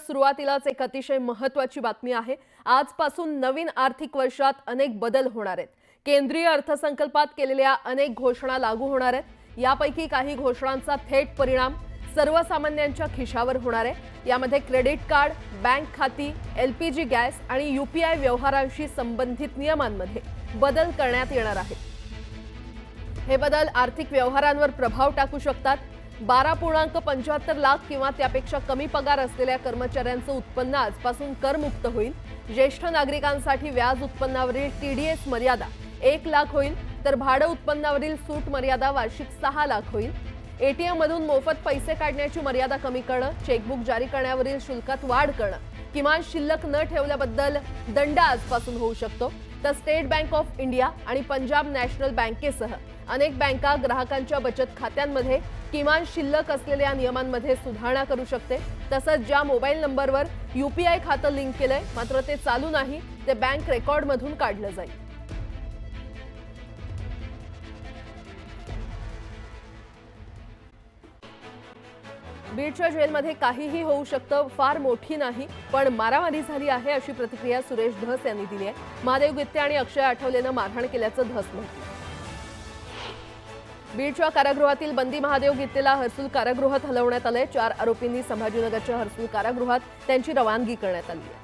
सुरुवातीलाच एक अतिशय महत्त्वाची बातमी आहे। आजपासून नवीन आर्थिक वर्षात अनेक बदल होणार आहेत। केंद्रीय अर्थसंकल्पात केलेल्या अनेक घोषणा लागू होणार आहेत। यापैकी काही घोषणांचा थेट परिणाम सर्वसामान्यांच्या खिशावर होणार आहे। यामध्ये क्रेडिट कार्ड, बँक खाती, एलपीजी गॅस आणि यूपीआय व्यवहारांशी संबंधित नियमांमध्ये बदल करण्यात येणार आहेत। हे बदल आर्थिक व्यवहारांवर प्रभाव टाकू शकतात। 12.75 लाख किंवा त्यापेक्षा कमी पगार असलेल्या कर्मचाऱ्यांचं उत्पन्न आजपासून करमुक्त होईल। ज्येष्ठ नागरिकांसाठी व्याज उत्पन्नावरील टीडीएस मर्यादा 1 लाख होईल, तर भाडं उत्पन्नावरील सूट मर्यादा वार्षिक 6 लाख होईल। एटीएम मधून मोफत पैसे काढण्याची मर्यादा कमी करणं, चेकबुक जारी करण्यावरील शुल्कात वाढ करणं, किमान शिल्लक न ठेवल्याबद्दल दंड आजपासून होऊ शकतो। तर स्टेट बँक ऑफ इंडिया आणि पंजाब नॅशनल बँकेसह अनेक बँका ग्राहकांच्या बचत खात्यांमध्ये किमान शिल्लक असलेल्या नियमांमध्ये सुधारणा करू शकते। तसंच ज्या मोबाईल नंबरवर यूपीआय खातं लिंक केलंय मात्र ते चालू नाही, ते बँक रेकॉर्डमधून काढलं जाईल। बीडच्या जेलमध्ये काहीही होऊ शकतं, फार मोठी नाही पण मारामारी झाली आहे अशी प्रतिक्रिया सुरेश धस यांनी दिली आहे। महादेव गित्ते आणि अक्षय आठवलेनं मारहाण केल्याचं धस म्हटलं। बीडच्या कारागृहातील बंदी महादेव गित्तेला हर्सुल कारागृहात हलवण्यात आले। 4 आरोपींनी संभाजीनगरच्या हर्सुल कारागृहात त्यांची रवानगी करण्यात आली आहे।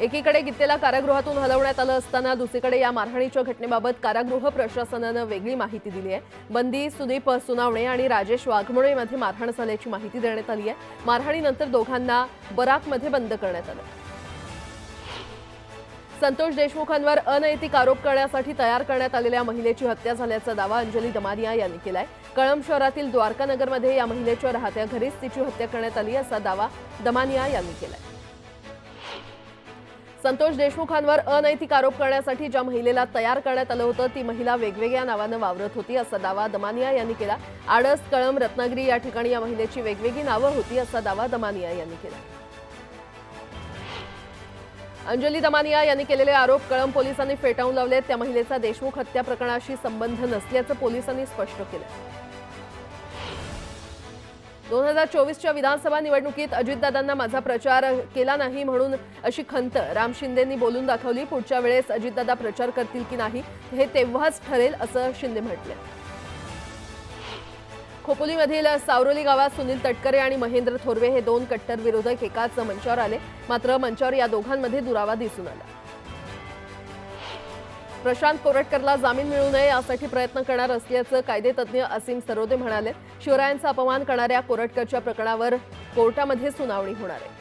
एकीकडे गित्तेला कारागृहातून हलवण्यात आलं असताना दुसरीकडे या मारहाणीच्या घटनेबाबत कारागृह प्रशासनानं वेगळी माहिती दिली आहे। बंदी सुदीप सुनावणे आणि राजेश वाघमोळेमध्ये मारहाण झाल्याची माहिती देण्यात आली आहे। मारहाणीनंतर दोघांना बराकमध्ये बंद करण्यात आलं। संतोष देशमुखांवर अनैतिक आरोप करण्यासाठी तयार करण्यात आलेल्या महिलेची हत्या झाल्याचा दावा अंजली दमानिया यांनी केलाय। कळंब शहरातील द्वारकानगरमध्ये या महिलेच्या राहत्या घरीच तिची हत्या करण्यात आली असा दावा दमानिया यांनी केलाय। संतोष देशमुखांवर अनैतिक आरोप करण्यासाठी ज्या महिलेला तयार करण्यात आलं होतं ती महिला वेगवेगळ्या नावानं वावरत होती असा दावा दमानिया यांनी केला। आडस, कळंब, रत्नागिरी या ठिकाणी या महिलेची वेगवेगळी नावं होती असा दावा दमानिया यांनी केला। अंजली दमानिया यांनी केलेले आरोप कळंब पोलिसांनी फेटाळून लावले। त्या महिलेचा देशमुख हत्या प्रकरणाशी संबंध नसल्याचं पोलिसांनी स्पष्ट केलं। 2024च्या विधानसभा निवडणुकीत अजितदादांना माझा प्रचार केला नाही म्हणून अशी खंत राम शिंदेंनी बोलून दाखवली। पुढच्या वेळेस अजितदादा प्रचार करतील की नाही हे तेव्हाच ठरेल असं शिंदे म्हटले। खोपोलीमधील सावरोली गावात सुनील तटकरे आणि महेंद्र थोरवे हे 2 कट्टर विरोधक एकाच मंचावर आले, मात्र मंचावर या दोघांमध्ये दुरावा दिसून आला। प्रशांत कोरटकरला जामीन मिळू नये यासाठी प्रयत्न करणार असल्याचं कायदेतज्ञ असीम सरोदे म्हणाले। शिवरायांचा अपमान करणाऱ्या कोरटकरच्या प्रकरणावर कोर्टामध्ये सुनावणी होणार आहे।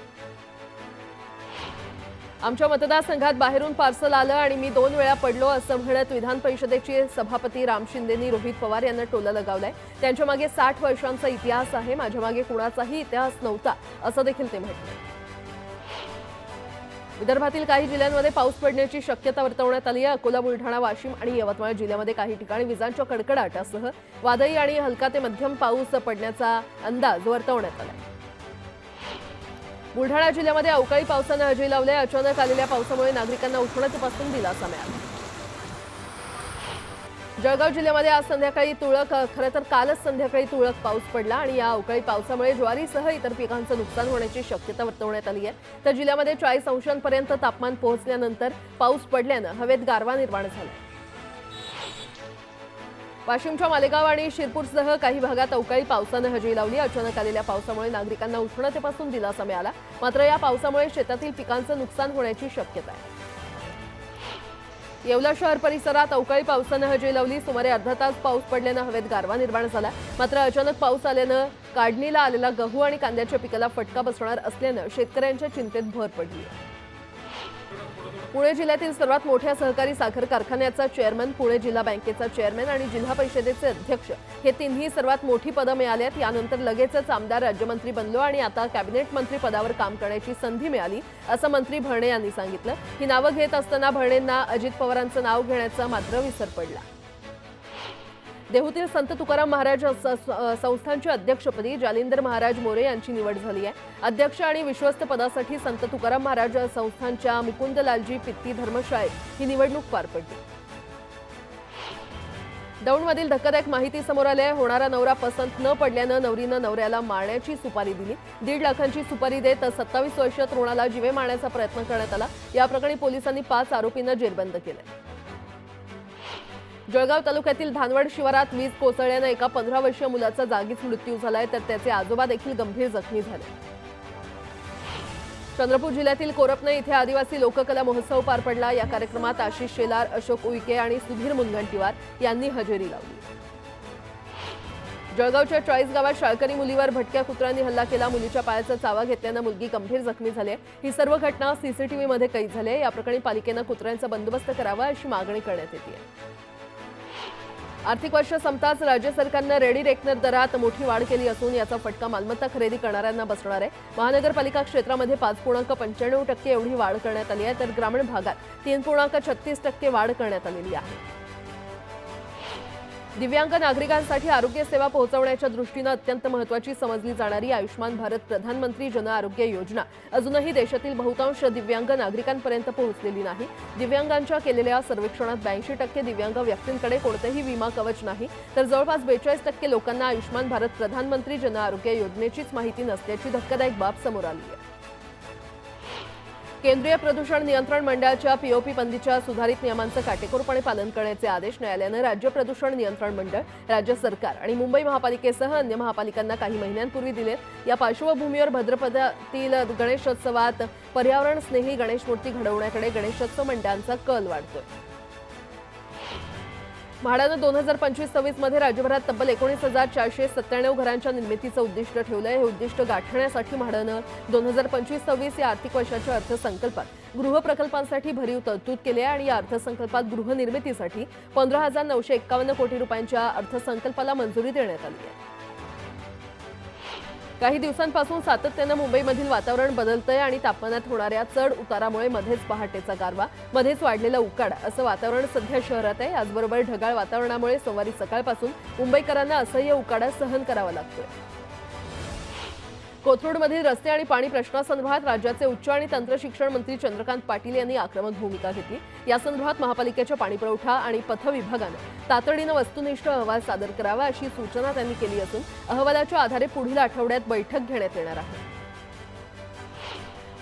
आमच्या मतदारसंघात बाहेरून पार्सल आलं आणि मी 2 वेळा पडलो असं म्हणत विधान परिषदेचे सभापती राम शिंदेंनी रोहित पवार यांना टोला लगावलाय। त्यांच्या मागे 60 वर्षांचा इतिहास आहे, माझ्या मागे कुणाचाही इतिहास नव्हता असं देखील ते म्हणाले। विदर्भातील काही जिल्ह्यांमध्ये पाऊस पडण्याची शक्यता वर्तवण्यात आली आहे। अकोला, बुलढाणा, वाशिम आणि यवतमाळ जिल्ह्यामध्ये काही ठिकाणी विजांच्या कडकडाटासह वादळी आणि हलका ते मध्यम पाऊस पडण्याचा अंदाज वर्तवण्यात आला आहे। बुलढाणा जिल्ह्यामध्ये अवकाळी पावसानं हजेरी लावली। अचानक आलेल्या पावसामुळे नागरिकांना उष्णतेपासून दिलासा मिळाला। जळगाव जिल्ह्यामध्ये आज संध्याकाळी खरं तर कालच संध्याकाळी तुरळक पाऊस पडला आणि या अवकाळी पावसामुळे ज्वारीसह इतर पिकांचं नुकसान होण्याची शक्यता वर्तवण्यात आली आहे। तर जिल्ह्यामध्ये 40 अंशांपर्यंत तापमान पोहोचल्यानंतर पाऊस पडल्यानं हवेत गारवा निर्माण झाला। वाशिमच्या मालेगाव आणि शिरपूरसह काही भागात अवकाळी पावसानं हजेरी लावली। अचानक आलेल्या पावसामुळे नागरिकांना उष्णतेपासून दिलासा मिळाला, मात्र या पावसामुळे शेतातील पिकांचं नुकसान होण्याची शक्यता आहे। येवला शहर परिसरात अवकाळी पावसानं हजेरी लावली। सुमारे अर्धा तास पाऊस पडल्यानं हवेत गारवा निर्माण झाला, मात्र अचानक पाऊस आल्यानं काढणीला आलेला गहू आणि कांद्याच्या पिकाला फटका बसणार असल्यानं शेतकऱ्यांच्या चिंतेत भर पडली आहे। पुणे जिल्ह्यातील सर्वात मोठ्या सहकारी साखर कारखान्याचा चेअरमन, पुणे जिल्हा बँकेचा चेअरमन आणि जिल्हा परिषदेचे अध्यक्ष हे तिन्ही सर्वात मोठी पदं मिळाली आहेत। यानंतर लगेचच आमदार, राज्यमंत्री बनलो आणि आता कॅबिनेट मंत्री पदावर काम करण्याची संधी मिळाली असं मंत्री भरणे यांनी सांगितलं। ही नावं घेत असताना भरणेंना अजित पवारांचं नाव घेण्याचा मात्र विसर पडला। देहूतील संत तुकाराम महाराज संस्थानच्या अध्यक्षपदी जालिंदर महाराज मोरे यांची निवड झाली आहे। अध्यक्ष आणि विश्वस्त पदासाठी संत तुकाराम महाराज संस्थानच्या मुकुंदलालजी पित्ती धर्मशाळेत ही निवडणूक पार पडली। दौंडमधील धक्कादायक माहिती समोर आली आहे। होणारा नवरा पसंत न पडल्यानं नवरीनं नवऱ्याला मारण्याची सुपारी दिली। 1.5 लाखांची सुपारी देत 27 वर्षीय तरुणाला जीवे मारण्याचा प्रयत्न करण्यात आला। या प्रकरणी पोलिसांनी 5 आरोपींना जेरबंद केले। जळगाव तालुक्यातील धानवड शिवारात वीज कोसळल्याने एका 15 वर्षीय मुलाचा जागीच मृत्यू झालाय, तर त्याचे आजोबा देखील गंभीर जखमी झाले। चंद्रपूर जिल्ह्यातील कोरपणे इथे आदिवासी लोककला महोत्सव पार पडला। या कार्यक्रमात आशिष शेलार, अशोक उईके आणि सुधीर मुनगंटीवार यांनी हजेरी लावली। जळगावच्या 40 गावात शाळकरी मुलीवर भटक्या कुत्र्यांनी हल्ला केला। मुलीच्या पायाचा चावा घेतल्यानं मुलगी गंभीर जखमी झाली। ही सर्व घटना सीसीटीव्हीमध्ये कैद झाली। या प्रकरणी पालिकेनं कुत्र्यांचा बंदोबस्त करावा अशी मागणी करण्यात येते। आर्थिक वर्ष संपताच राज्य सरकारनं रेडी रेकनर दरात मोठी वाढ केली असून याचा फटका मालमत्ता खरेदी करणाऱ्यांना बसणार आहे। महानगरपालिका क्षेत्रामध्ये 5.95% एवढी वाढ करण्यात आली आहे, तर ग्रामीण भागात 3.36% वाढ करण्यात आलेली आहे। दिव्यांग नागरिकांसाठी आरोग्य सेवा पोहोचवण्याच्या दृष्टीनं अत्यंत महत्त्वाची समजली जाणारी आयुष्मान भारत प्रधानमंत्री जन आरोग्य योजना अजूनही देशातील बहुतांश दिव्यांग नागरिकांपर्यंत पोहोचलेली नाही। दिव्यांगांच्या केलेल्या सर्वेक्षणात 82% दिव्यांग व्यक्तींकडे कोणतेही विमा कवच नाही, तर जवळपास 42% लोकांना आयुष्मान भारत प्रधानमंत्री जन आरोग्य योजनेचीच माहिती नसल्याची धक्कादायक बाब समोर आली आहे। केंद्रीय प्रदूषण नियंत्रण मंडळाच्या पीओपी बंदीच्या सुधारित नियमांचं काटेकोरपणे पालन करण्याचे आदेश न्यायालयानं राज्य प्रदूषण नियंत्रण मंडळ, राज्य सरकार आणि मुंबई महापालिकेसह अन्य महापालिकांना काही महिन्यांपूर्वी दिलेत। या पार्श्वभूमीवर भाद्रपदातील गणेशोत्सवात पर्यावरण स्नेही गणेश मूर्ती घडवण्याकडे गणेशोत्सव मंडळांचा कल वाढतोय। म्हाडानं 2025-26 मध्ये राज्यभरात तब्बल 19,497 घरांच्या निर्मितीचं उद्दिष्ट ठेवलंय। हे उद्दिष्ट गाठण्यासाठी म्हाडानं 2025-26 या आर्थिक वर्षाच्या अर्थसंकल्पात गृहप्रकल्पांसाठी भरीव तरतूद केली आहे आणि या अर्थसंकल्पात गृहनिर्मितीसाठी 15,951 कोटी रुपयांच्या अर्थसंकल्पाला मंजुरी देण्यात आली आहे। काही दिवसांपासून सातत्यानं मुंबईमधील वातावरण बदलतंय आणि तापमानात होणाऱ्या चढ उतारामुळे मध्येच पहाटेचा गारवा, मध्येच वाढलेला उकाडा असं वातावरण सध्या शहरात आहे। याचबरोबर ढगाळ वातावरणामुळे सोमवारी सकाळपासून मुंबईकरांना असह्य उकाडा सहन करावा लागतोय। कोथरूडमधील रस्ते आणि पाणी प्रश्नासंदर्भात राज्याचे उच्च आणि तंत्र शिक्षण मंत्री चंद्रकांत पाटील यांनी आक्रमक भूमिका घेतली। या संदर्भात महापालिकेच्या पाणीपुरवठा आणि पथ विभागानं तातडीनं वस्तुनिष्ठ अहवाल सादर करावा अशी सूचना त्यांनी केली असून अहवालाच्या आधारे पुढील आठवड्यात बैठक घेण्यात येणार आहे।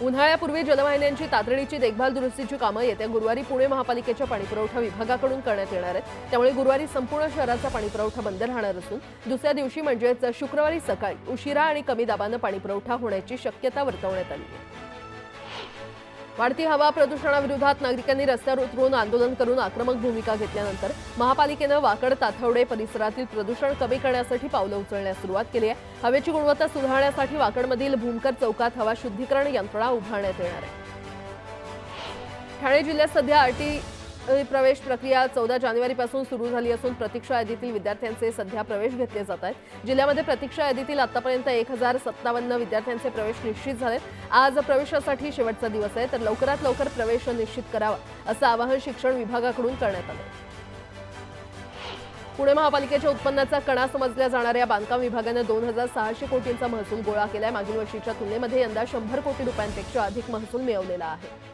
उन्हाळ्यापूर्वी जलवाहिन्यांची तातडीची देखभाल दुरुस्तीची कामं येत्या गुरुवारी पुणे महापालिकेच्या पाणीपुरवठा विभागाकडून करण्यात येणार आहेत। त्यामुळे गुरुवारी संपूर्ण शहराचा पाणीपुरवठा बंद राहणार असून दुसऱ्या दिवशी म्हणजेच शुक्रवारी सकाळी उशिरा आणि कमी दाबानं पाणीपुरवठा होण्याची शक्यता वर्तवण्यात आली आहे। वाढती हवा प्रदूषणाविरोधात नागरिकांनी रस्त्यावर उतरून आंदोलन करून आक्रमक भूमिका घेतल्यानंतर महापालिकेनं वाकड ताथवडे परिसरातील प्रदूषण कमी करण्यासाठी पावलं उचलण्यास सुरुवात केली आहे। हवेची गुणवत्ता सुधारण्यासाठी वाकडमधील भूमकर चौकात हवा शुद्धीकरण यंत्रणा उभारण्यात येणार आहे। ठाणे जिल्ह्यात सध्या आरटी प्रवेश प्रक्रिया 14 जानेवारीपासून सुरू झाली असून प्रतीक्षा यादीतील विद्यार्थ्यांचे सध्या प्रवेश घेतले जात आहेत। जिल्ह्यामध्ये प्रतीक्षा यादीतील आतापर्यंत 1057 विद्यार्थ्यांचे प्रवेश निश्चित झालेत। आज प्रवेशासाठी शेवटचा दिवस आहे, तर लवकरात लवकर प्रवेश निश्चित करावा असं आवाहन शिक्षण विभागाकडून करण्यात आलं। पुणे महापालिकेच्या उत्पन्नाचा कणा समजल्या जाणाऱ्या बांधकाम विभागानं 2,600 कोटींचा महसूल गोळा केलाय। मागील वर्षीच्या तुलनेमध्ये यंदा 100 कोटी रुपयांपेक्षा अधिक महसूल मिळवलेला आहे।